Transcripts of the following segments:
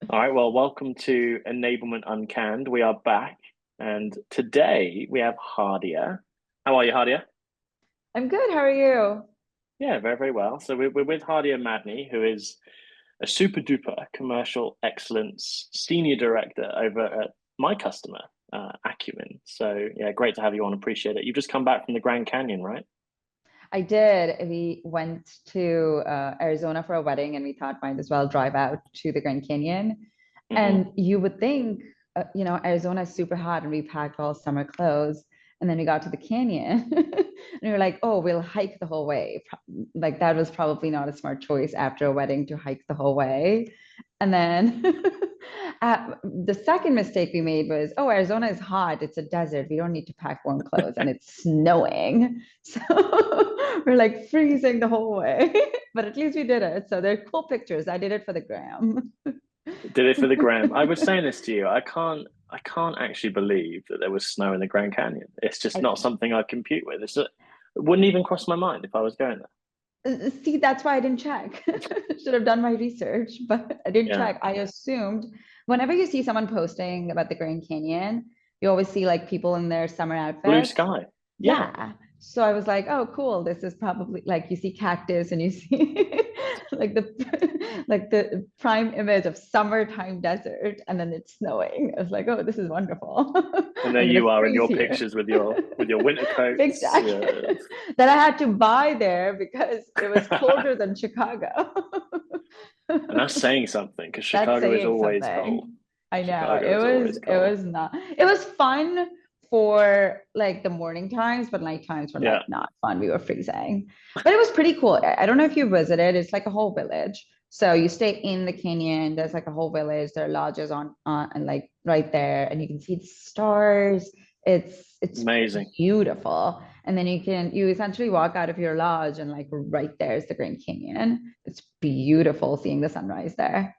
All right, well, welcome to Enablement Uncanned. We are back, and today we have Hadia. How are you, Hadia? I'm good. How are you? Yeah, very, very well. So we're with Hadia Madni, who is a super duper commercial excellence senior director over at my customer, Acumen. So yeah, great to have you on. Appreciate it. You've just come back from the Grand Canyon, right? I did. We went to Arizona for a wedding and we thought might as well drive out to the Grand Canyon. Hmm. And you would think, Arizona is super hot and we packed all summer clothes. And then we got to the canyon and we were like, oh, we'll hike the whole way. Like that was probably not a smart choice after a wedding to hike the whole way. And then the second mistake we made was, oh, Arizona is hot. It's a desert. We don't need to pack warm clothes and it's snowing. So we're like freezing the whole way, but at least we did it. So they're cool pictures. I did it for the gram. Did it for the gram. I was saying this to you. I can't actually believe that there was snow in the Grand Canyon. It's just I, not something I compute with. It wouldn't even cross my mind if I was going there. See, that's why I didn't check. Should have done my research, but I didn't Yeah. check. I assumed whenever you see someone posting about the Grand Canyon, you always see like people in their summer Blue outfits. sky. Yeah. Yeah. So I was like, oh, cool. This is probably like you see cactus and you see like the prime image of summertime desert and then it's snowing. I was like, oh, this is wonderful. And there I'm gonna you are in freeze your here. pictures with your winter Big coats. jacket that I had to buy there because it was colder than Chicago. And that's saying something because That's Chicago is saying always cold. something. I know. Chicago is always It cold. was not. It was fun for like the morning times, but night times were Yeah. like not fun. We were freezing. But it was pretty cool. I don't know if you visited. It's like a whole village. So you stay in the canyon. There's like a whole village. There are lodges on and like right there, and you can see the stars. It's Amazing. beautiful. And then you essentially walk out of your lodge and like right there is the Grand Canyon. It's beautiful seeing the sunrise there.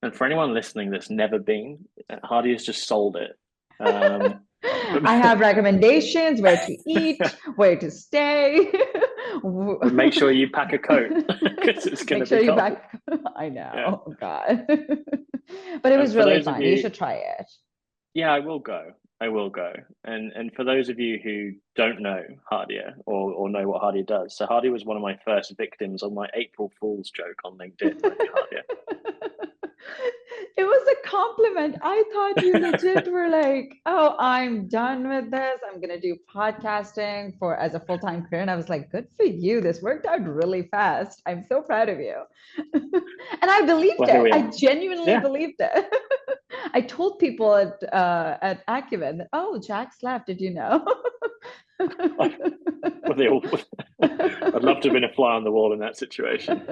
And for anyone listening that's never been, Hardy has just sold it. Um, I have recommendations where to eat, where to stay. but make sure you pack a coat because it's going Make to sure be you cold. back. I Yeah. know, oh God. But it And was for really those of fun. You you, should try it. yeah, I will go. I will go. And for those of you who don't know Hardia or know what Hardia does, so Hardia was one of my first victims on my April Fool's joke on LinkedIn, weren't you, Hardia? It was a compliment. I thought you legit were like, oh, I'm done with this. I'm gonna do podcasting for as a full-time career. And I was like, good for you. This worked out really fast. I'm so proud of you. And I believed Well, here it. we I are. genuinely Yeah. believed it. I told people at Acumen that, oh, Jack's left. Did you know? Well, they all, I'd love to have been a fly on the wall in that situation.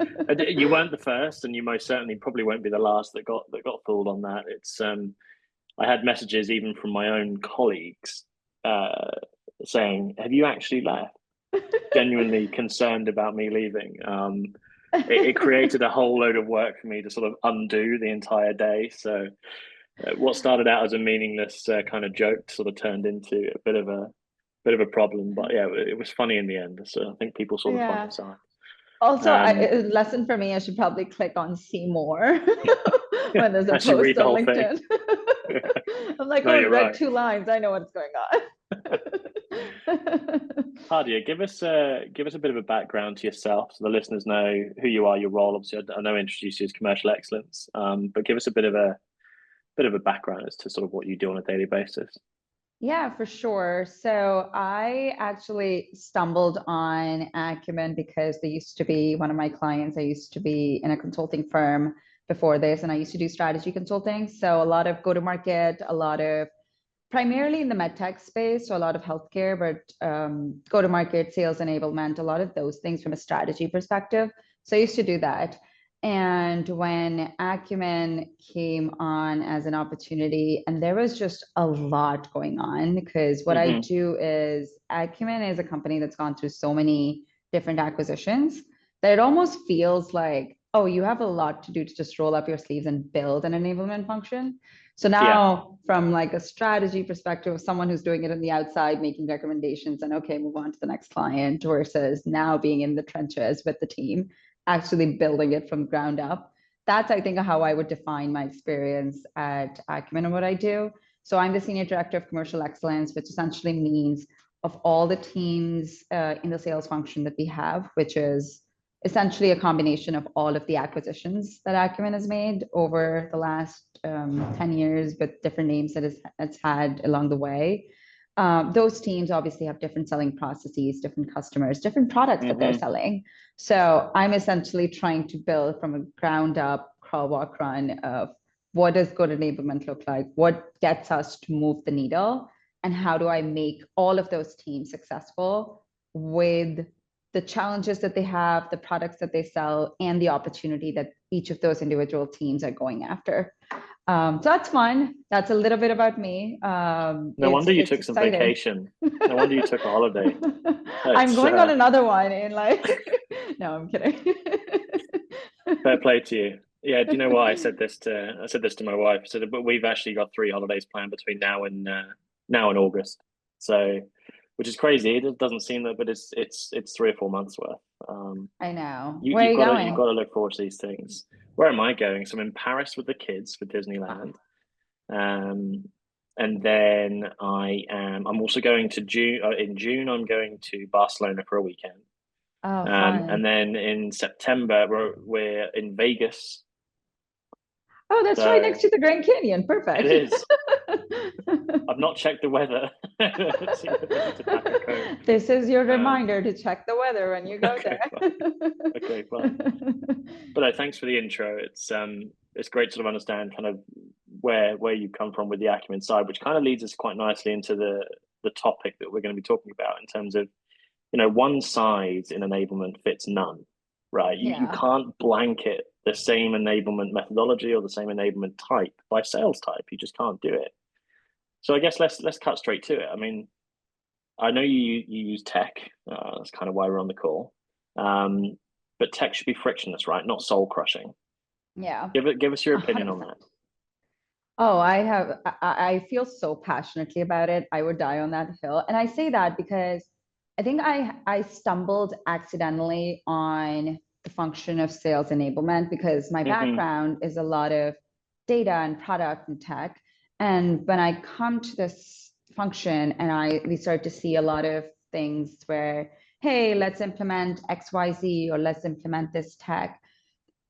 You weren't the first, and you most certainly probably won't be the last that got fooled on that. It's I had messages even from my own colleagues uh, saying, "Have you actually left?" Genuinely concerned about me leaving. It created a whole load of work for me to sort of undo the entire day. So what started out as a meaningless kind of joke sort of turned into a bit of a problem. But yeah, it was funny in the end. So I think people saw the funny Yeah. side. Also, Um, a lesson for me, I should probably click on see more yeah, when there's a actually post read the on whole thing. LinkedIn. I'm like, No, oh, it you're read right. 2 lines. I know what's going on. Hadia, give us a bit of a background to yourself, so the listeners know who you are, your role. Obviously, I know I introduced you as commercial excellence, but give us a bit of a background as to sort of what you do on a daily basis. Yeah, for sure. So I actually stumbled on Acumen because they used to be one of my clients. I used to be in a consulting firm before this, and I used to do strategy consulting. So a lot of go to market, a lot of primarily in the medtech space, so a lot of healthcare, but go to market, sales enablement, a lot of those things from a strategy perspective. So I used to do that. And when Acumen came on as an opportunity, and there was just a lot going on because what I Hmm. do is Acumen is a company that's gone through so many different acquisitions that it almost feels like, oh, you have a lot to do to just roll up your sleeves and build an enablement function. So now from like a strategy perspective of someone who's doing it on the outside, making recommendations and okay, move on to the next client versus now being in the trenches with the team, actually building it from ground up. That's, I think, how I would define my experience at Acumen and what I do. So I'm the Senior Director of Commercial Excellence, which essentially means of all the teams in the sales function that we have, which is essentially a combination of all of the acquisitions that Acumen has made over the last 10 years with different names that it's had along the way. Those teams obviously have different selling processes, different customers, different products that they're selling. So I'm essentially trying to build from a ground up crawl, walk, run of what does good enablement look like? What gets us to move the needle? And how do I make all of those teams successful with the challenges that they have, the products that they sell, and the opportunity that each of those individual teams are going after. So that's fun. That's a little bit about me. No wonder you took some vacation. No wonder you took a holiday. I'm going on another one in like, no, I'm kidding. Fair play to you. Yeah, do you know what? I said this to my wife. I said, but we've actually got 3 holidays planned between now and August. So, which is crazy. It doesn't seem that, but it's 3 or 4 months worth. I know. Where are you going? You've got to look forward to these things. Where am I going? So I'm in Paris with the kids for Disneyland. And then I'm also going to June. In June, I'm going to Barcelona for a weekend. Oh, fun. And then in September, we're in Vegas. Oh, that's right next to the Grand Canyon. Perfect. It is. I've not checked the weather. This is your reminder to check the weather when you go there. Okay, fine. But thanks for the intro. It's great to sort of understand kind of where you come from with the Acumen side, which kind of leads us quite nicely into the topic that we're going to be talking about in terms of, one size in enablement fits none, right? You can't blanket the same enablement methodology or the same enablement type by sales type. You just can't do it. So I guess let's cut straight to it. I mean, I know you use tech. That's kind of why we're on the call. But tech should be frictionless, right? Not soul crushing. Yeah. Give us your opinion 100%. On that. Oh, I feel so passionately about it. I would die on that hill. And I say that because I think I stumbled accidentally on the function of sales enablement because my background is a lot of data and product and tech. And when I come to this function and we start to see a lot of things where, hey, let's implement XYZ or let's implement this tech.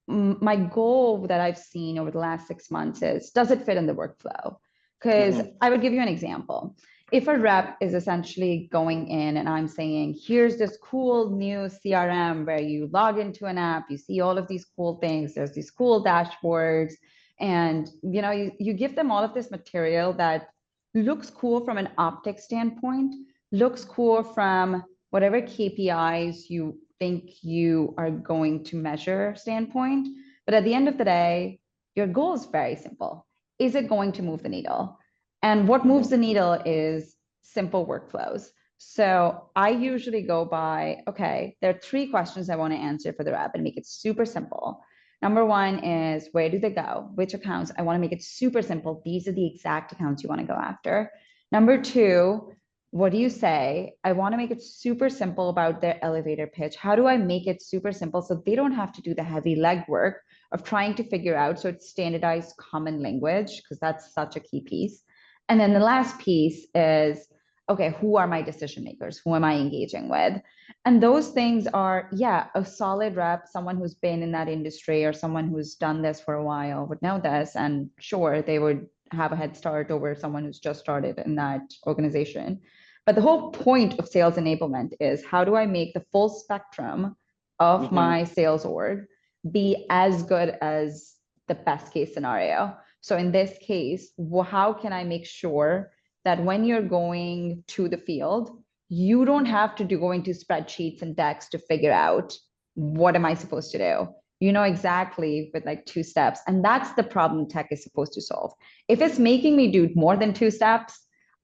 My goal that I've seen over the last 6 months is, does it fit in the workflow? Because I would give you an example. If a rep is essentially going in and I'm saying, here's this cool new CRM where you log into an app, you see all of these cool things, there's these cool dashboards, and you give them all of this material that looks cool from an optics standpoint, looks cool from whatever KPIs you think you are going to measure standpoint. But at the end of the day, your goal is very simple. Is it going to move the needle? And what moves the needle is simple workflows. So I usually go by, okay, there are 3 questions I want to answer for the rep and make it super simple. Number 1 is, where do they go? Which accounts? I want to make it super simple. These are the exact accounts you want to go after. Number 2, what do you say? I want to make it super simple about their elevator pitch. How do I make it super simple so they don't have to do the heavy legwork of trying to figure out, so it's standardized common language, because that's such a key piece. And then the last piece is, okay, who are my decision makers? Who am I engaging with? And those things are, a solid rep, someone who's been in that industry or someone who's done this for a while would know this. And sure, they would have a head start over someone who's just started in that organization. But the whole point of sales enablement is, how do I make the full spectrum of my sales org be as good as the best case scenario? So in this case, how can I make sure that when you're going to the field, you don't have to go into spreadsheets and decks to figure out, what am I supposed to do? You know exactly with like 2 steps. And that's the problem tech is supposed to solve. If it's making me do more than 2 steps,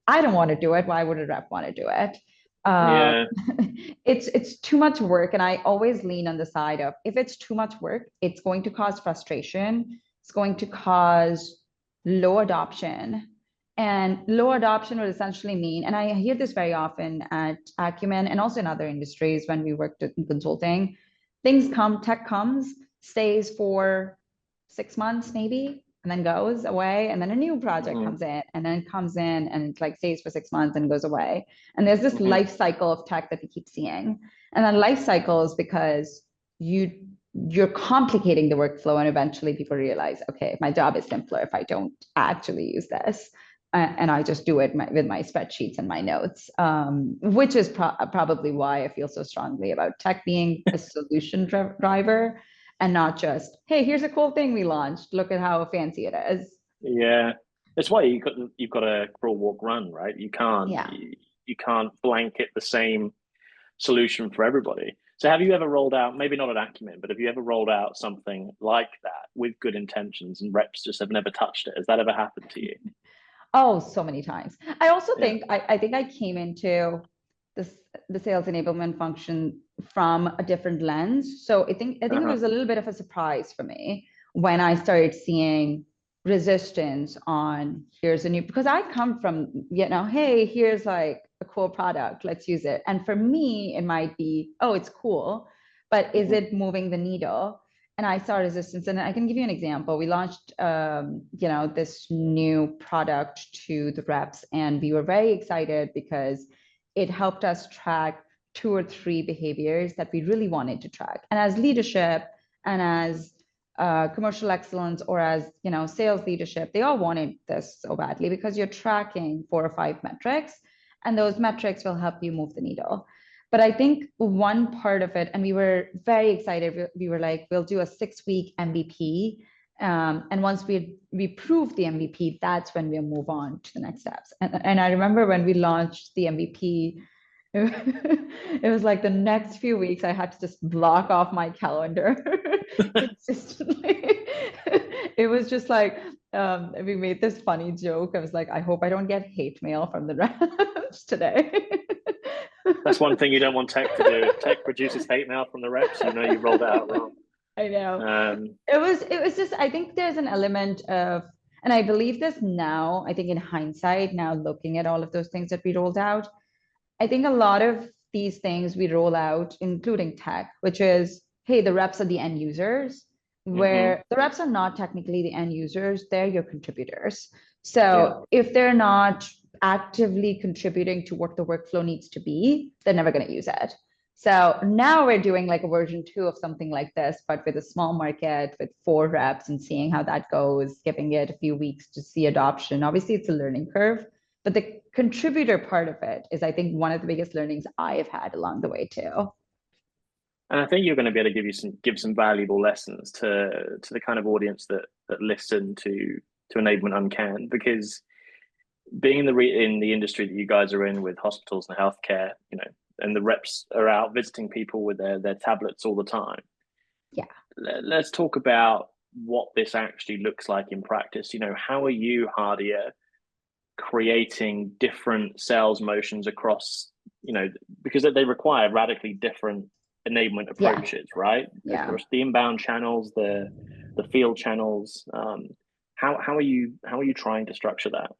I don't want to do it. Why would a rep want to do it? It's too much work. And I always lean on the side of, if it's too much work, it's going to cause frustration. It's going to cause low adoption. And low adoption would essentially mean, and I hear this very often at Acumen and also in other industries when we worked in consulting, things come, tech comes, stays for 6 months maybe, and then goes away. And then a new project comes in and then it comes in and it like stays for 6 months and goes away. And there's this life cycle of tech that we keep seeing. And that life cycle is because you're complicating the workflow, and eventually people realize, okay, my job is simpler if I don't actually use this, and I just do it with my spreadsheets and my notes, which is probably why I feel so strongly about tech being a solution driver and not just, hey, here's a cool thing we launched, look at how fancy it is. Yeah, that's why you've got to crawl, walk, run, right? Yeah. You can't blanket the same solution for everybody. So have you ever rolled out, maybe not at Acumen, but have you ever rolled out something like that with good intentions and reps just have never touched it? Has that ever happened to you? Oh, so many times. I also Yeah. think I think I came into the sales enablement function from a different lens. So I think it was a little bit of a surprise for me when I started seeing resistance on here's a new, because I come from, hey, here's like a cool product, let's use it. And for me, it might be, oh, it's cool, but is it moving the needle? And I saw resistance. And I can give you an example. We launched, this new product to the reps, and we were very excited because it helped us track 2 or 3 behaviors that we really wanted to track. And as leadership and as commercial excellence or as sales leadership, they all wanted this so badly because you're tracking 4 or 5 metrics, and those metrics will help you move the needle. But I think one part of it, and we were very excited, we were like, we'll do a 6-week MVP. And once we prove the MVP, that's when we'll move on to the next steps. And I remember when we launched the MVP, it was like the next few weeks I had to just block off my calendar consistently. It was just like, we made this funny joke. I was like, I hope I don't get hate mail from the reps today. That's one thing you don't want tech to do. If tech produces hate mail from the reps, you rolled it out wrong. I know. It was just, I think there's an element of, and I believe this now, I think in hindsight, now looking at all of those things that we rolled out, I think a lot of these things we roll out, including tech, which is, hey, the reps are the end users, where the reps are not technically the end users, they're your contributors. So if they're not actively contributing to what the workflow needs to be, they're never going to use it. So now we're doing like a version 2 of something like this, but with a small market with 4 reps and seeing how that goes, giving it a few weeks to see adoption. Obviously, it's a learning curve, but the contributor part of it is, I think, one of the biggest learnings I have had along the way too. And I think you're going to be able to give some valuable lessons to the kind of audience that listen to Enablement Uncanned, because being in the industry that you guys are in with hospitals and healthcare, and the reps are out visiting people with their tablets all the time. Yeah. Let's talk about what this actually looks like in practice. How are you, Hadia, creating different sales motions across, because they require radically different enablement approaches, right? Yeah. Across the inbound channels, the field channels. How are you trying to structure that?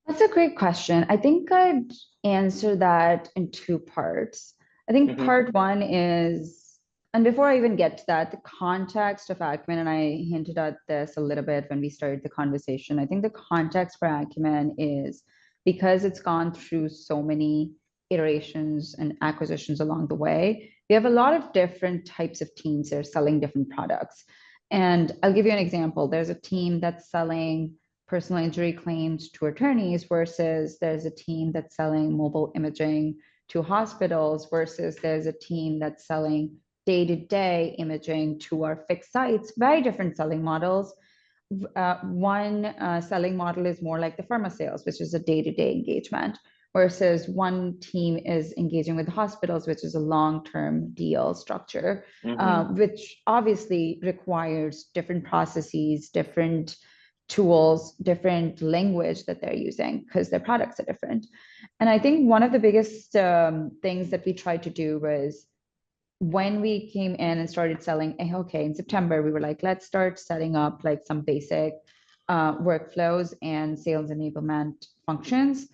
That's a great question. I think I'd answer that in 2 parts. I think part one is, and before I even get to that, the context of Acumen, and I hinted at this a little bit when we started the conversation. I think the context for Acumen is because it's gone through so many iterations and acquisitions along the way. We have a lot of different types of teams that are selling different products. And I'll give you an example. There's a team that's selling personal injury claims to attorneys versus there's a team that's selling mobile imaging to hospitals versus there's a team that's selling day-to-day imaging to our fixed sites. Very different selling models. One selling model is more like the pharma sales, which is a day-to-day engagement, versus one team is engaging with hospitals, which is a long-term deal structure, which obviously requires different processes, different tools, different language that they're using because their products are different. And I think one of the biggest things that we tried to do was when we came in and started selling, okay, in September, we were like, let's start setting up like some basic workflows and sales enablement functions,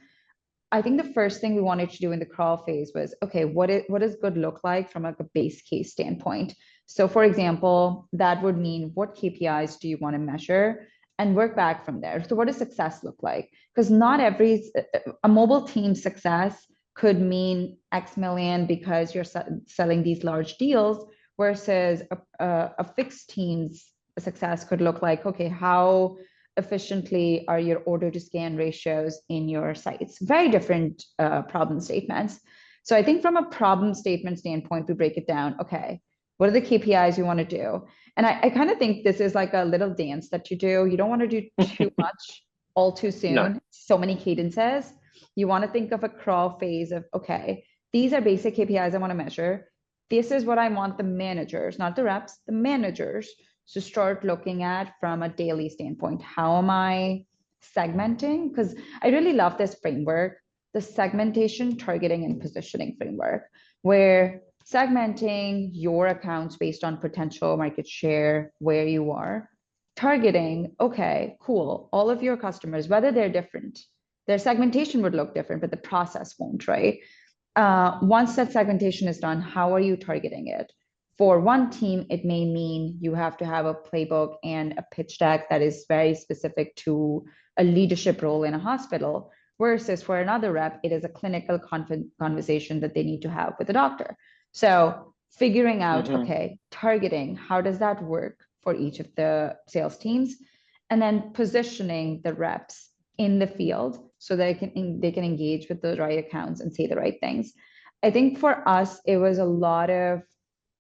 I think the first thing we wanted to do in the crawl phase was, okay, what does good look like from like a base case standpoint? So for example, that would mean what KPIs do you want to measure and work back from there. So what does success look like? Because not a mobile team success could mean X million because you're selling these large deals versus a fixed team's success could look like, okay, how efficiently are your order to scan ratios in your sites? Very different problem statements. So I think from a problem statement standpoint, we break it down. Okay, what are the KPIs you want to do? And I kind of think this is like a little dance that you do. You don't want to do too much all too soon. No. So many cadences. You want to think of a crawl phase of, okay, these are basic KPIs I want to measure. This is what I want the managers, not the reps, the managers to start looking at from a daily standpoint. How am I segmenting? Because I really love this framework, the segmentation, targeting, and positioning framework, where segmenting your accounts based on potential market share, where you are, targeting, okay, cool, all of your customers, whether they're different, their segmentation would look different, but the process won't, right? Once that segmentation is done, how are you targeting it? For one team, it may mean you have to have a playbook and a pitch deck that is very specific to a leadership role in a hospital, versus for another rep, it is a clinical conversation that they need to have with a doctor. So figuring out, okay, targeting, how does that work for each of the sales teams? And then positioning the reps in the field so they can engage with the right accounts and say the right things. I think for us, it was a lot of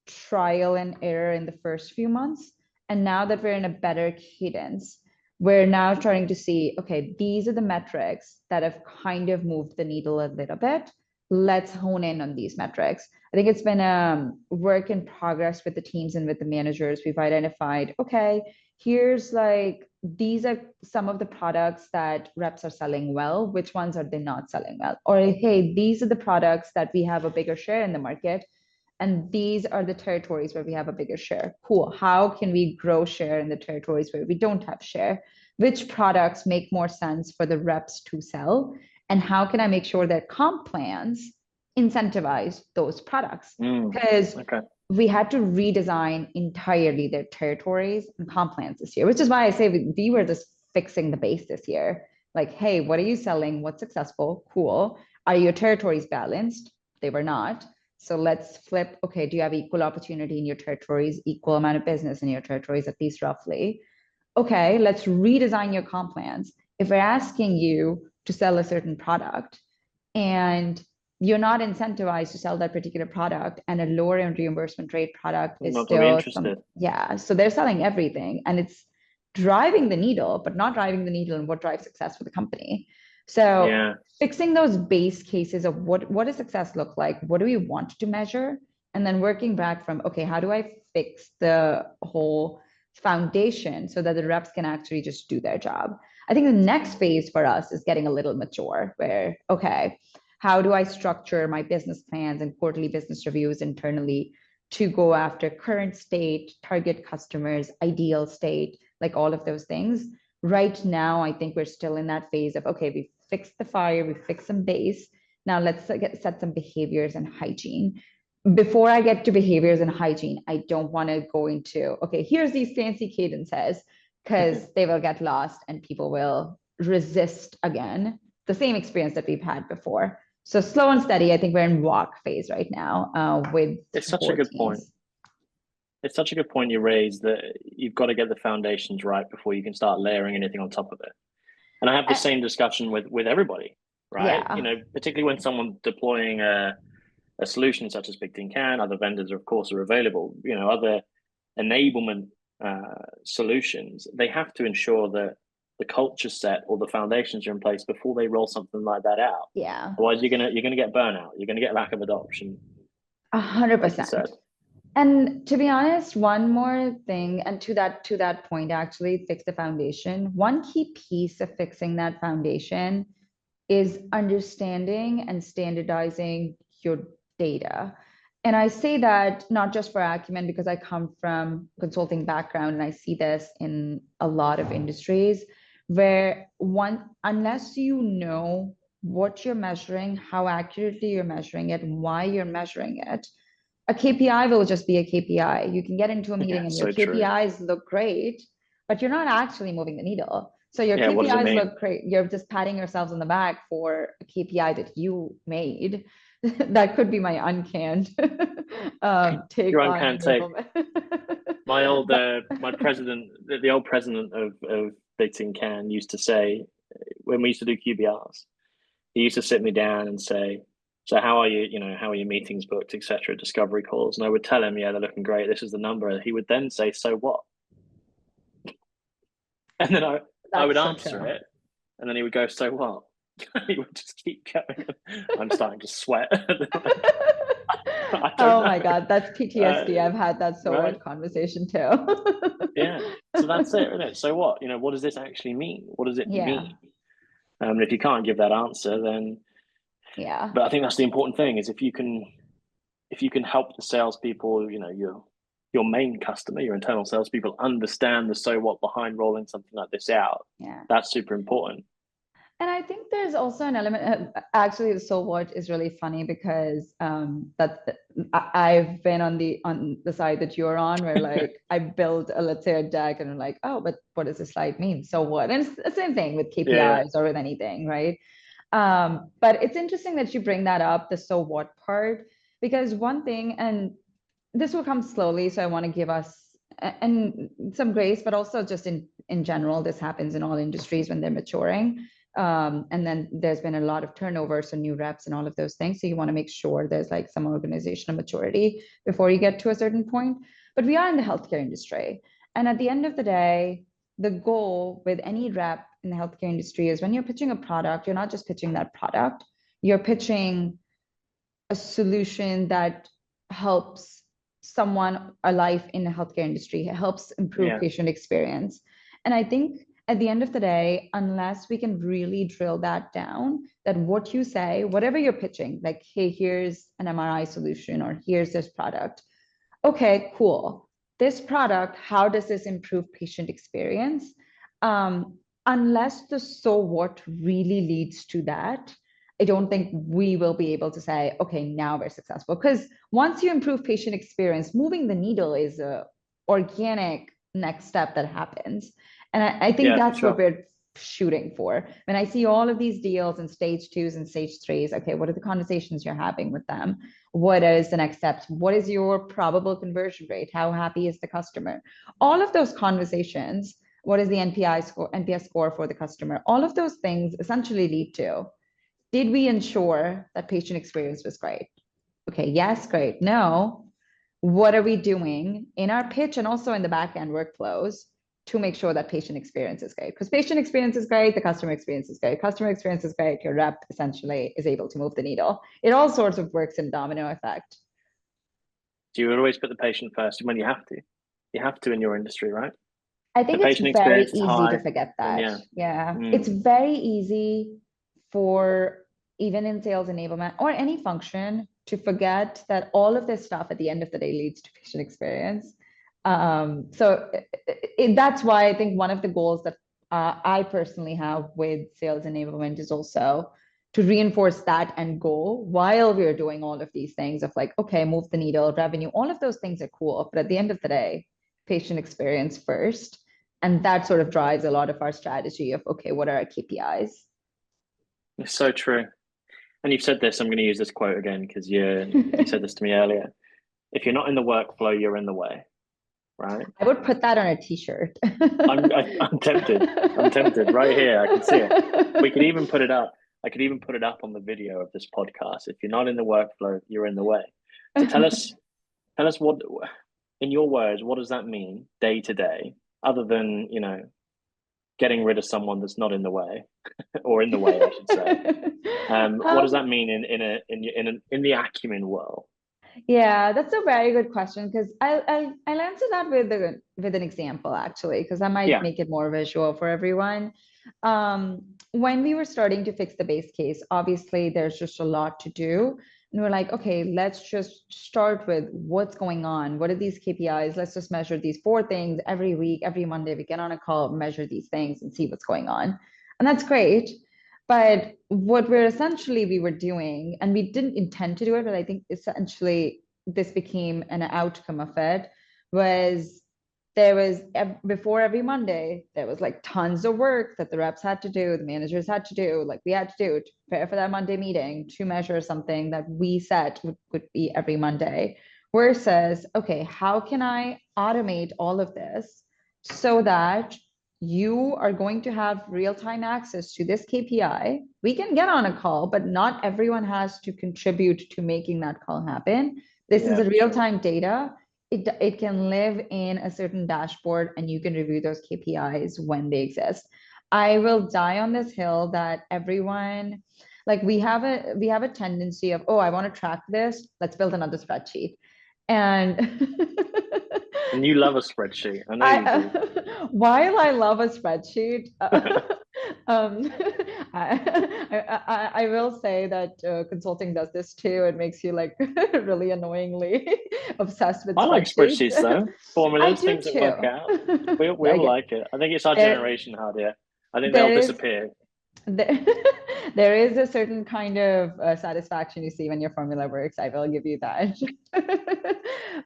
trial and error in the first few months. And now that we're in a better cadence, we're now starting to see, okay, these are the metrics that have kind of moved the needle a little bit. Let's hone in on these metrics. I think it's been a work in progress with the teams and with the managers. We've identified, okay, here's like, these are some of the products that reps are selling well. Which ones are they not selling well? Or, hey, these are the products that we have a bigger share in the market. And these are the territories where we have a bigger share. Cool. How can we grow share in the territories where we don't have share? Which products make more sense for the reps to sell? And how can I make sure that comp plans incentivize those products? Because we had to redesign entirely their territories and comp plans this year, which is why I say we were just fixing the base this year. Like, hey, what are you selling? What's successful? Cool. Are your territories balanced? They were not. So let's flip, okay, do you have equal opportunity in your territories, equal amount of business in your territories, at least roughly? Okay, let's redesign your comp plans. If we're asking you to sell a certain product and you're not incentivized to sell that particular product, and a lower reimbursement rate product is not still interested. Yeah, so they're selling everything and it's driving the needle, but not driving the needle in what drives success for the company. So fixing those base cases of what does success look like? What do we want to measure? And then working back from, okay, how do I fix the whole foundation so that the reps can actually just do their job? I think the next phase for us is getting a little mature where, okay, how do I structure my business plans and quarterly business reviews internally to go after current state, target customers, ideal state, like all of those things. Right now, I think we're still in that phase of, okay, we fixed the fire, we fixed some base. Now let's set some behaviors and hygiene. Before I get to behaviors and hygiene, I don't want to go into, okay, here's these fancy cadences, because they will get lost and people will resist again the same experience that we've had before. So slow and steady, I think we're in walk phase right now with It's such a good point. It's such a good point you raised that you've got to get the foundations right before you can start layering anything on top of it. And I have the same discussion with everybody, right? Yeah. You know, particularly when someone's deploying a solution such as Bigtincan, other vendors, of course, are available, you know, other enablement solutions, they have to ensure that the culture set or the foundations are in place before they roll something like that out. Yeah. Otherwise, you're gonna get burnout. You're gonna get lack of adoption. 100%. And to be honest, one more thing, and to that point, actually, fix the foundation. One key piece of fixing that foundation is understanding and standardizing your data. And I say that not just for Acumen, because I come from consulting background and I see this in a lot of industries. where unless you know what you're measuring, how accurately you're measuring it, why you're measuring it, a KPI will just be a KPI. You can get into a meeting and your so true. KPIs look great, but you're not actually moving the needle. So your Yeah, what does it KPIs mean? look great. You're just patting yourselves on the back for a KPI that you made. That could be my uncanned take Your on uncanned take. enablement. My old But my president, the old president of Bigtincan used to say when we used to do QBRs, he used to sit me down and say, "So how are you? You know, how are your meetings booked, etc. Discovery calls?" And I would tell him, "Yeah, they're looking great. This is the number." He would then say, "So what?" And then I would that's so answer true. it, and then he would go, "So what?" He would just keep going. I'm starting to sweat. I don't Oh know. my God, that's PTSD. I've had that so Right? what conversation too. Yeah. So that's it, isn't it? So what? You know, what does this actually mean? What does it Yeah, mean? If you can't give that answer, then. yeah. But I think that's the important thing is if you can help the salespeople, you know, your main customer, your internal salespeople, understand the so what behind rolling something like this out. Yeah. That's super important. And I think there's also an element, actually, the so what is really funny because I've been on the side that you're on, where like I build let's say a deck, and I'm like, oh, but what does this slide mean? So what? And it's the same thing with Yeah, KPIs or with anything, right? But it's interesting that you bring that up, the so what part, because one thing, and this will come slowly, so I want to give us and some grace, but also just in general, this happens in all industries when they're maturing. And then there's been a lot of turnover, so new reps and all of those things. So you want to make sure there's like some organizational maturity before you get to a certain point. But we are in the healthcare industry. And at the end of the day, the goal with any rep in the healthcare industry is when you're pitching a product, you're not just pitching that product, you're pitching a solution that helps someone alive in the healthcare industry, it helps improve yeah, patient experience. And I think at the end of the day, unless we can really drill that down, that what you say, whatever you're pitching, like, hey, here's an MRI solution or here's this product. Okay, cool. This product, how does this improve patient experience? Unless the so what really leads to that, I don't think we will be able to say, okay, now we're successful. Because once you improve patient experience, moving the needle is a organic next step that happens. And I think yeah, for that's what sure. we're shooting for. When I see all of these deals in stage twos and stage threes, okay, what are the conversations you're having with them? What is the next steps? What is your probable conversion rate? How happy is the customer? All of those conversations, what is the NPS score for the customer? All of those things essentially lead to, did we ensure that patient experience was great? Okay, yes, great. No, what are we doing in our pitch and also in the back end workflows to make sure that patient experience is great? Because patient experience is great, the customer experience is great. Customer experience is great, your rep essentially is able to move the needle. It all sorts of works in domino effect. Do you always put the patient first when you have to? You have to in your industry, right? I The think it's patient very experience is easy to high, forget then that. yeah. Yeah. Mm, It's very easy for even in sales enablement or any function to forget that all of this stuff at the end of the day leads to patient experience. That's why I think one of the goals that I personally have with sales enablement is also to reinforce that end goal while we're doing all of these things of like, okay, move the needle, revenue, all of those things are cool. But at the end of the day, patient experience first. And that sort of drives a lot of our strategy of, okay, what are our KPIs? it's so true. And you've said this, I'm going to use this quote again because you said this to me earlier. If you're not in the workflow, you're in the way, right? I would put that on a t-shirt. I'm tempted. I'm tempted right here. I can see it. We could even put it up. I could even put it up on the video of this podcast. If you're not in the workflow, you're in the way. So tell us what, in your words, what does that mean day to day, other than, you know, getting rid of someone that's not in the way or in the way, I should say. What does that Um, mean in the acumen world? yeah, that's a very good question because I'll answer that with an example actually because that might Yeah, make it more visual for everyone. When we were starting to fix the base case, obviously there's just a lot to do. And we're like, okay, let's just start with what's going on. What are these KPIs? Let's just measure these 4 things every week, every Monday. We get on a call, measure these things and see what's going on. And that's great. But what we were doing, and we didn't intend to do it, but I think essentially this became an outcome of it, was there was before every Monday, there was like tons of work that the reps had to do, the managers had to do, like we had to do to prepare for that Monday meeting to measure something that we set would be every Monday. Versus, okay, how can I automate all of this so that you are going to have real-time access to this KPI? We can get on a call, but not everyone has to contribute to making that call happen. This is a real-time data. It can live in a certain dashboard and you can review those KPIs when they exist. I will die on this hill that everyone, like we have a tendency of, oh, I want to track this, let's build another spreadsheet. And and you love a spreadsheet. I know you do. While I love a spreadsheet, um, I will say that consulting does this too. It makes you like really annoyingly obsessed with I like spreadsheets. spreadsheets though. Formulas, things that too. work out. We all like it. I think it's our generation, Hadia. I think they'll disappear. There is a certain kind of satisfaction you see when your formula works. I will give you that.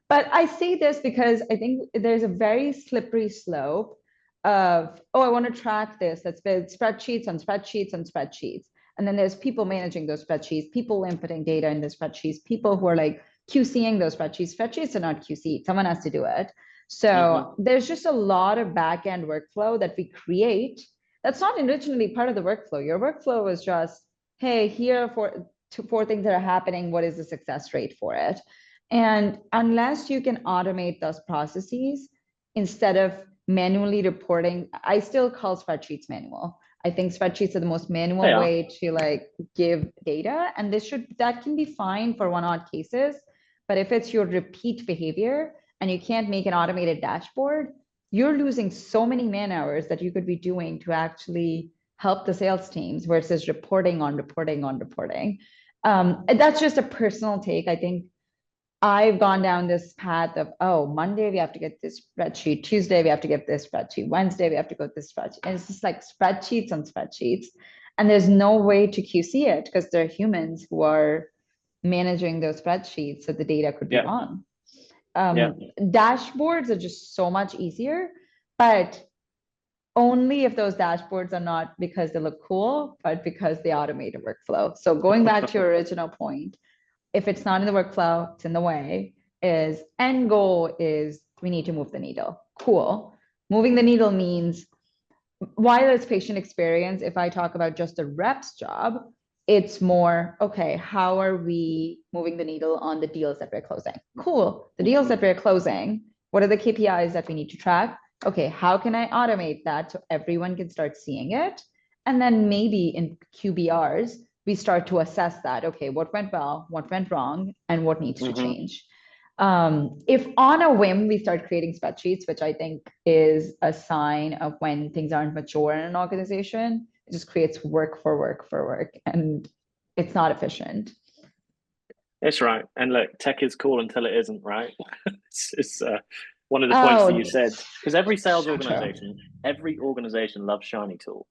But I say this because I think there's a very slippery slope of, oh, I want to track this. Let's build spreadsheets on spreadsheets on spreadsheets. And then there's people managing those spreadsheets, people inputting data in the spreadsheets, people who are like QCing those spreadsheets. Spreadsheets are not QC. Someone has to do it. So there's just a lot of back-end workflow that we create that's not originally part of the workflow. Your workflow is just, hey, here are 4 things that are happening. What is the success rate for it? And unless you can automate those processes instead of manually reporting, I still call spreadsheets manual. I think spreadsheets are the most manual way to like give data, and that can be fine for one-odd cases. But if it's your repeat behavior and you can't make an automated dashboard, you're losing so many man hours that you could be doing to actually help the sales teams versus reporting on reporting on reporting. That's just a personal take. I think I've gone down this path of, oh, Monday we have to get this spreadsheet, Tuesday we have to get this spreadsheet, Wednesday we have to go this spreadsheet. And it's just like spreadsheets on spreadsheets. And there's no way to QC it because there are humans who are managing those spreadsheets, so the data could be wrong. Dashboards are just so much easier, but only if those dashboards are not because they look cool, but because they automate a workflow. So going back to your original point, if it's not in the workflow, it's in the way, is end goal is we need to move the needle. Cool. Moving the needle means, while it's patient experience, if I talk about just the rep's job, it's more, okay, how are we moving the needle on the deals that we're closing? Cool. The deals that we're closing, what are the KPIs that we need to track? Okay, how can I automate that so everyone can start seeing it? And then maybe in QBRs, we start to assess that, okay, what went well, what went wrong, and what needs to change. If on a whim we start creating spreadsheets, which I think is a sign of when things aren't mature in an organization, it just creates work for work for work, and it's not efficient. It's right. And look, tech is cool until it isn't, right? it's one of the points that you said, because every sales organization, every organization loves shiny tools.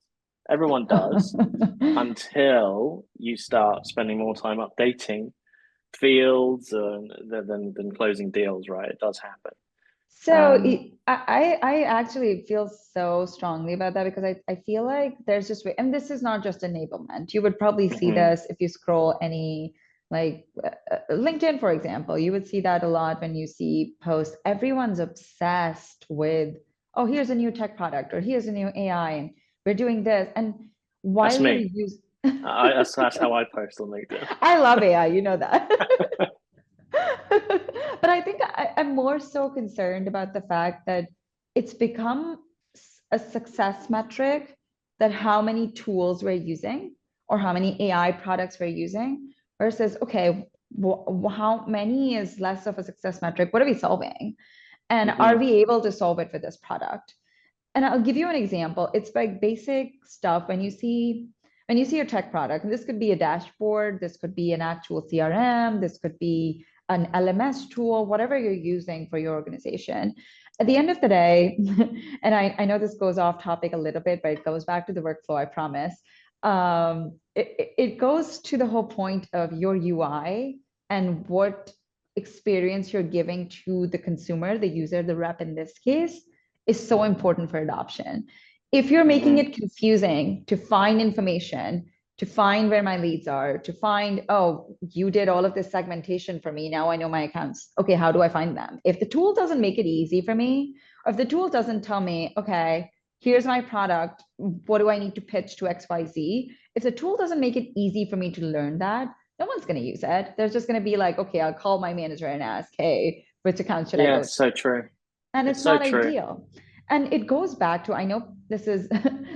Everyone does until you start spending more time updating fields than closing deals, right? It does happen. So I actually feel so strongly about that because I feel like there's just, and this is not just enablement. You would probably see this if you scroll any, like LinkedIn, for example, you would see that a lot when you see posts. Everyone's obsessed with, oh, here's a new tech product, or here's a new AI, and we're doing this. And while that's me. That's how I post on LinkedIn. I love AI, you know that. But I think I'm more so concerned about the fact that it's become a success metric that how many tools we're using or how many AI products we're using versus, okay, how many is less of a success metric? What are we solving? And are we able to solve it for this product? And I'll give you an example. It's like basic stuff when you see a tech product, and this could be a dashboard, this could be an actual CRM, this could be an LMS tool, whatever you're using for your organization. At the end of the day, and I know this goes off topic a little bit, but it goes back to the workflow, I promise. It goes to the whole point of your UI and what experience you're giving to the consumer, the user, the rep in this case, is so important for adoption. If you're making it confusing to find information, to find where my leads are, to find, oh, you did all of this segmentation for me, now I know my accounts. Okay, how do I find them? If the tool doesn't make it easy for me, or if the tool doesn't tell me, okay, here's my product, what do I need to pitch to XYZ? If the tool doesn't make it easy for me to learn that, no one's going to use it. They're just going to be like, okay, I'll call my manager and ask, hey, which account should I go to? It's so true. And it's so not true. ideal. And it goes back to, I know this is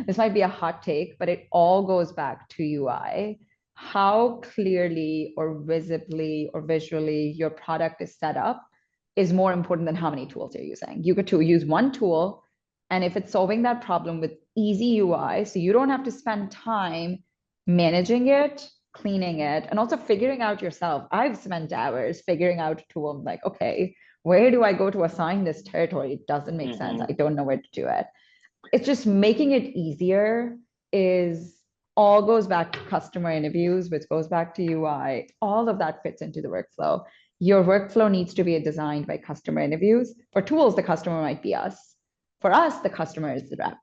this might be a hot take, but it all goes back to UI. How clearly or visibly or visually your product is set up is more important than how many tools you're using. You get to use one tool, and if it's solving that problem with easy UI, so you don't have to spend time managing it, cleaning it, and also figuring out yourself. I've spent hours figuring out a tool. I'm like, okay, where do I go to assign this territory? It doesn't make sense. I don't know where to do it. It's just making it easier is all goes back to customer interviews, which goes back to UI. All of that fits into the workflow. Your workflow needs to be designed by customer interviews. For tools, the customer might be us. For us, the customer is the rep.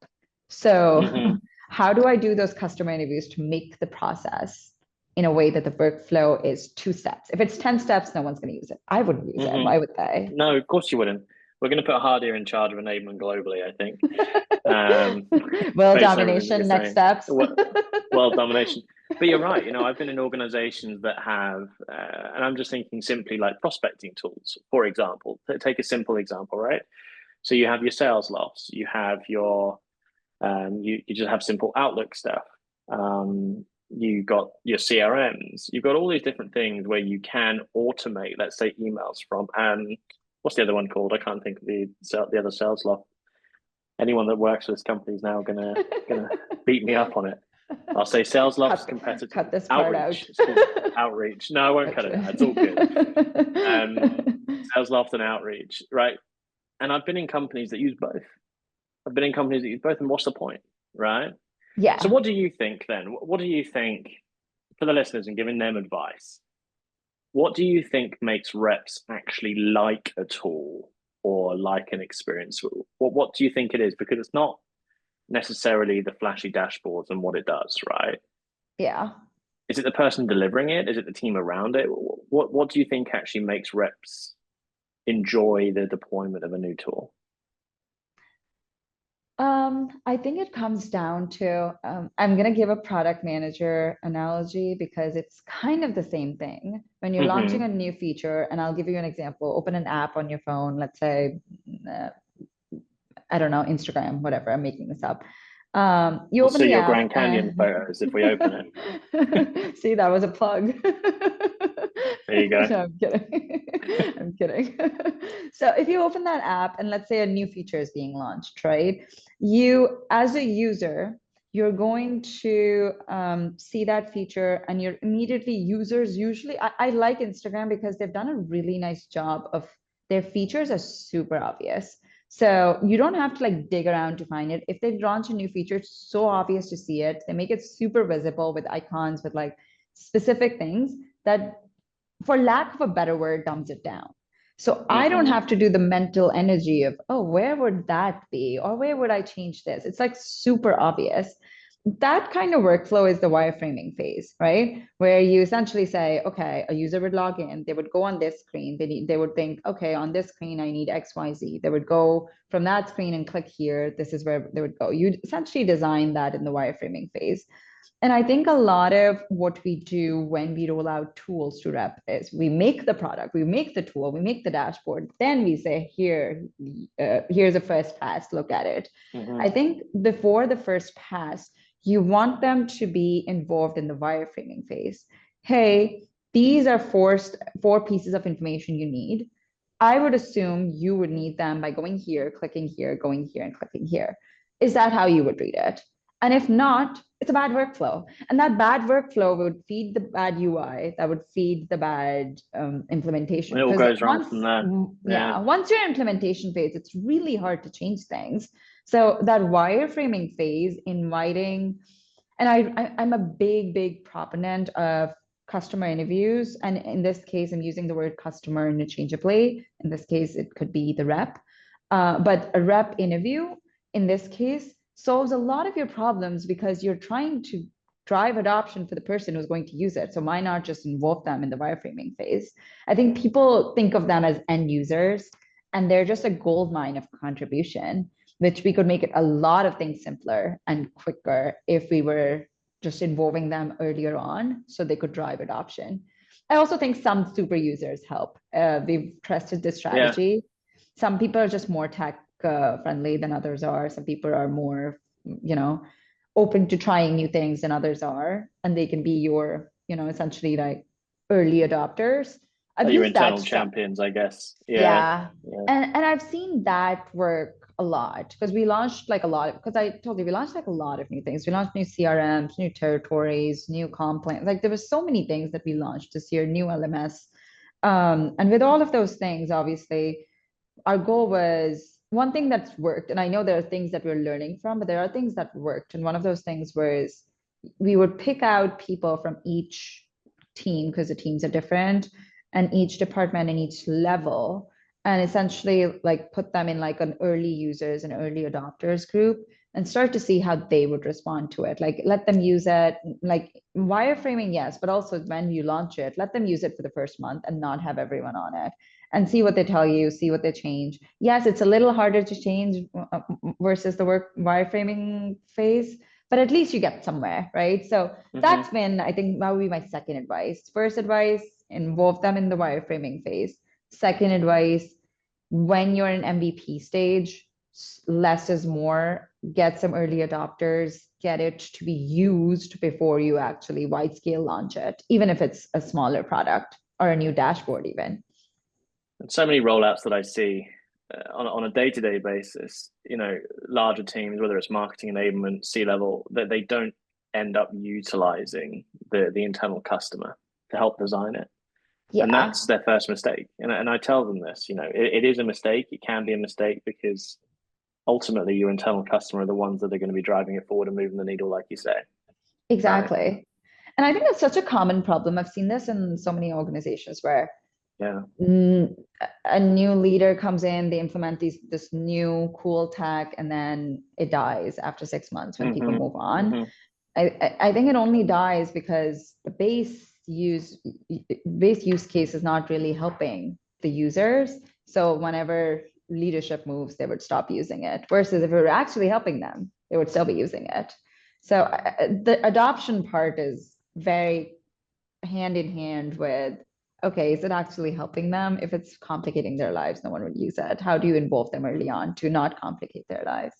So how do I do those customer interviews to make the process in a way that the workflow is 2 steps? If it's 10 steps, no one's going to use it. I wouldn't use it. Why would they? No, of course you wouldn't. We're going to put Hadia in charge of enablement globally, I think. World domination, next steps. World domination. But you're right. You know, I've been in organizations that have, and I'm just thinking simply like prospecting tools, for example. Take a simple example, right? So you have your sales lofts, you have your, you just have simple Outlook stuff. You got your CRMs, you've got all these different things where you can automate, let's say, emails from, what's the other one called? I can't think of the other sales loft. Anyone that works for this company is now gonna beat me up on it. I'll say sales loft's competitor. Cut this part Outreach. out. Outreach. No, I won't cut it out. It's all good. Sales loft and Outreach, right? And I've been in companies that use both. And what's the point, right? Yeah. So what do you think then? What do you think, for the listeners and giving them advice, what do you think makes reps actually like a tool or like an experience tool? What do you think it is? Because it's not necessarily the flashy dashboards and what it does, right? Yeah. Is it the person delivering it? Is it the team around it? What do you think actually makes reps enjoy the deployment of a new tool? I think it comes down to, I'm going to give a product manager analogy because it's kind of the same thing. When you're launching a new feature, and I'll give you an example, open an app on your phone, let's say, I don't know, Instagram, whatever, I'm making this up. You open see the your app Grand Canyon photos if we open it. See, that was a plug. There you go. No, I'm kidding. I'm kidding. So if you open that app and let's say a new feature is being launched, right? You, as a user, you're going to see that feature and you're immediately users. Usually, I like Instagram because they've done a really nice job of their features are super obvious. So you don't have to like dig around to find it. If they launch a new feature, it's so obvious to see it. They make it super visible with icons, with like specific things that, for lack of a better word, dumbs it down. So I don't have to do the mental energy of, oh, where would that be? Or where would I change this? It's like super obvious. That kind of workflow is the wireframing phase, right? Where you essentially say, okay, a user would log in, they would go on this screen, they would think, okay, on this screen, I need XYZ. They would go from that screen and click here. This is where they would go. You essentially design that in the wireframing phase. And I think a lot of what we do when we roll out tools to rep is we make the product, we make the tool, we make the dashboard, then we say, here's a first pass, look at it. I think before the first pass, you want them to be involved in the wireframing phase. Hey, these are four pieces of information you need. I would assume you would need them by going here, clicking here, going here, and clicking here. Is that how you would read it? And if not, it's a bad workflow. And that bad workflow would feed the bad UI, that would feed the bad implementation. It all Because goes wrong from there. yeah, once you're in implementation phase, it's really hard to change things. So that wireframing phase, inviting, and I'm a big proponent of customer interviews. And in this case, I'm using the word customer interchangeably. In this case, it could be the rep. But a rep interview, in this case, solves a lot of your problems because you're trying to drive adoption for the person who's going to use it. So why not just involve them in the wireframing phase? I think people think of them as end users, and they're just a gold mine of contribution, which we could make it a lot of things simpler and quicker if we were just involving them earlier on so they could drive adoption. I also think some super users help. We've tested this strategy. Some people are just more tech friendly than others are. Some people are more, open to trying new things than others are. And they can be your, essentially like early adopters. Your internal champions, I guess. Yeah. And I've seen that work a lot because we launched like a lot, because I told you we launched like a lot of new things. We launched new CRMs, new territories, new comp plans. Like there was so many things that we launched this year, new LMS. And with all of those things, obviously, our goal was one thing that's worked. And I know there are things that we're learning from, but there are things that worked. And one of those things was we would pick out people from each team because the teams are different, and each department and each level, and essentially like put them in like an early users and early adopters group and start to see how they would respond to it. Like let them use it, like wireframing, yes, but also when you launch it, let them use it for the first month and not have everyone on it, and see what they tell you, see what they change. Yes, it's a little harder to change versus the wireframing phase, but at least you get somewhere, right? So that's been, I think that would be my second advice. First advice, involve them in the wireframing phase. Second advice, when you're in MVP stage, less is more. Get some early adopters, get it to be used before you actually wide scale launch it, even if it's a smaller product or a new dashboard even. And so many rollouts that I see on a day-to-day basis, larger teams, whether it's marketing, enablement, C-level, that they don't end up utilizing the internal customer to help design it. Yeah. And that's their first mistake. And I tell them this, it is a mistake. It can be a mistake because ultimately your internal customer are the ones that are going to be driving it forward and moving the needle, like you say. Exactly. Right? And I think that's such a common problem. I've seen this in so many organizations where a new leader comes in, they implement this new cool tech, and then it dies after 6 months when people move on. I think it only dies because the base use case is not really helping the users. So whenever leadership moves, they would stop using it. Versus if it were actually helping them, they would still be using it. So the adoption part is very hand in hand with, okay, is it actually helping them? If it's complicating their lives, no one would use it. How do you involve them early on to not complicate their lives?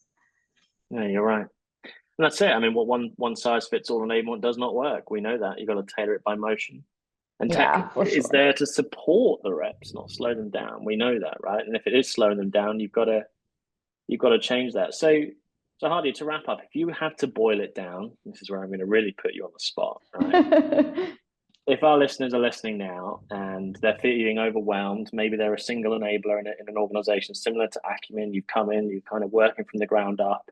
Yeah, you're right. And that's it. I mean, what one size fits all enablement does not work. We know that. You've got to tailor it by motion. And tech is there to support the reps, not slow them down. We know that, right? And if it is slowing them down, you've got to change that. So Hadia, to wrap up, if you have to boil it down, this is where I'm going to really put you on the spot, right? If our listeners are listening now and they're feeling overwhelmed, maybe they're a single enabler in an organization similar to Acumen, you've come in, you're kind of working from the ground up,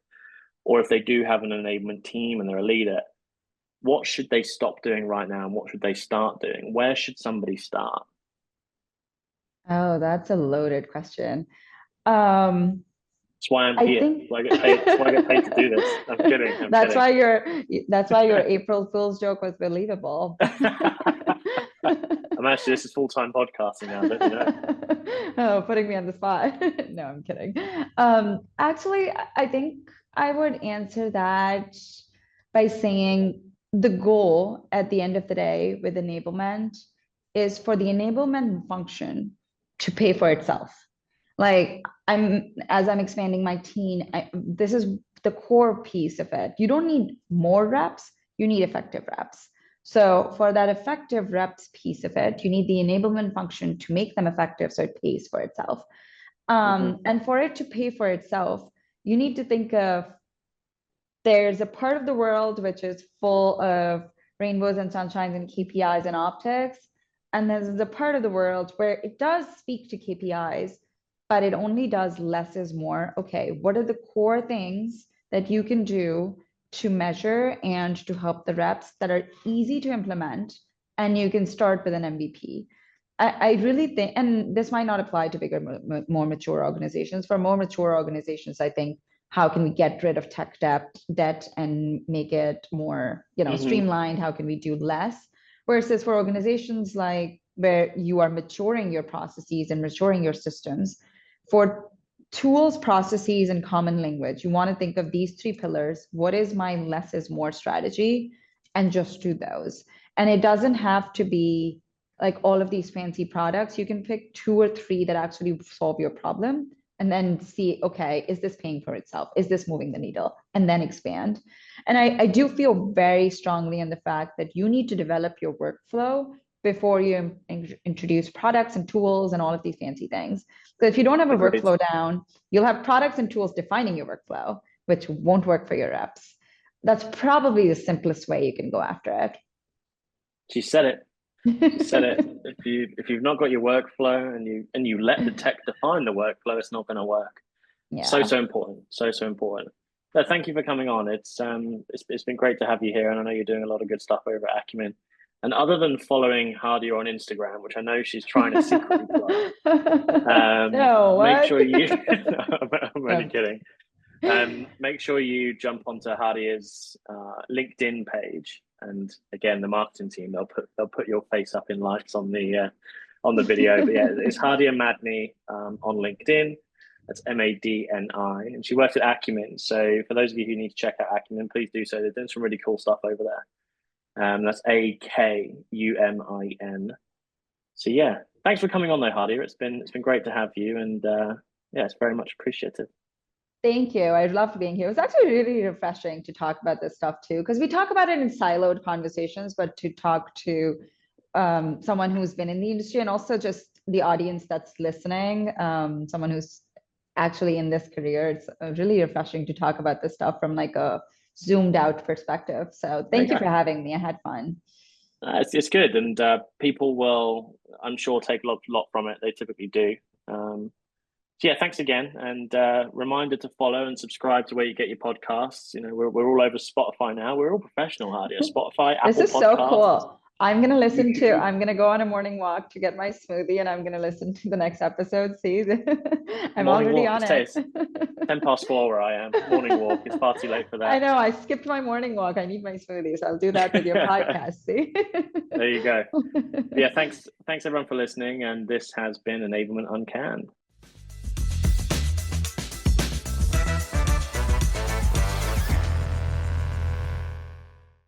or if they do have an enablement team and they're a leader, what should they stop doing right now and what should they start doing? Where should somebody start? Oh, that's a loaded question. That's why I'm here. That's why I get paid to do this. I'm kidding. That's why your April Fool's joke was believable. I'm actually, this is full-time podcasting now, don't you know? Oh, putting me on the spot. No, I'm kidding. Actually, I think I would answer that by saying the goal at the end of the day with enablement is for the enablement function to pay for itself. Like as I'm expanding my team, this is the core piece of it. You don't need more reps, you need effective reps. So for that effective reps piece of it, you need the enablement function to make them effective so it pays for itself. And for it to pay for itself, you need to think of there's a part of the world which is full of rainbows and sunshines and KPIs and optics. And there's the part of the world where it does speak to KPIs, but it only does less is more. Okay, what are the core things that you can do to measure and to help the reps that are easy to implement? And you can start with an MVP. I really think, and this might not apply to bigger, more mature organizations. For more mature organizations, I think, how can we get rid of tech debt and make it more, streamlined? How can we do less? Versus for organizations like where you are maturing your processes and maturing your systems, for tools, processes, and common language, you want to think of these three pillars. What is my less is more strategy? And just do those. And it doesn't have to be like all of these fancy products. You can pick 2 or 3 that actually solve your problem and then see, okay, is this paying for itself? Is this moving the needle? And then expand. And I do feel very strongly in the fact that you need to develop your workflow before you introduce products and tools and all of these fancy things. So if you don't have a workflow down, you'll have products and tools defining your workflow, which won't work for your reps. That's probably the simplest way you can go after it. She said it. She said it. If you've not got your workflow and you let the tech define the workflow, it's not going to work. Yeah. So important. So important. So thank you for coming on. It's been great to have you here, and I know you're doing a lot of good stuff over at Acumen. And other than following Hadia on Instagram, which I know she's trying to secretly plug, make sure you. I'm only kidding. Make sure you jump onto Hadia's LinkedIn page, and again, the marketing team they'll put your face up in lights on the video. But yeah, it's Hadia Madni on LinkedIn. That's Madni, and she works at Acumen. So for those of you who need to check out Acumen, please do so. They're doing some really cool stuff over there. That's Akumin. So yeah, thanks for coming on though, Hadia. It's been great to have you, and yeah, it's very much appreciated. Thank you. I loved being here. It was actually really refreshing to talk about this stuff too, because we talk about it in siloed conversations, but to talk to someone who's been in the industry and also just the audience that's listening, someone who's actually in this career, it's really refreshing to talk about this stuff from like a zoomed out perspective. So thank you for having me. I had fun. It's good, and people will, I'm sure, take a lot from it. They typically do. So yeah, thanks again, and reminder to follow and subscribe to where you get your podcasts. We're all over Spotify now. We're all professional, Hadia. Spotify, Apple Podcasts. This is so cool. I'm gonna go on a morning walk to get my smoothie, and I'm gonna listen to the next episode. See, I'm already on it. 4:10 where I am. Morning walk. It's far too late for that. I know. I skipped my morning walk. I need my smoothies. I'll do that with your podcast. See. There you go. Yeah. Thanks everyone for listening, and this has been Enablement Uncanned.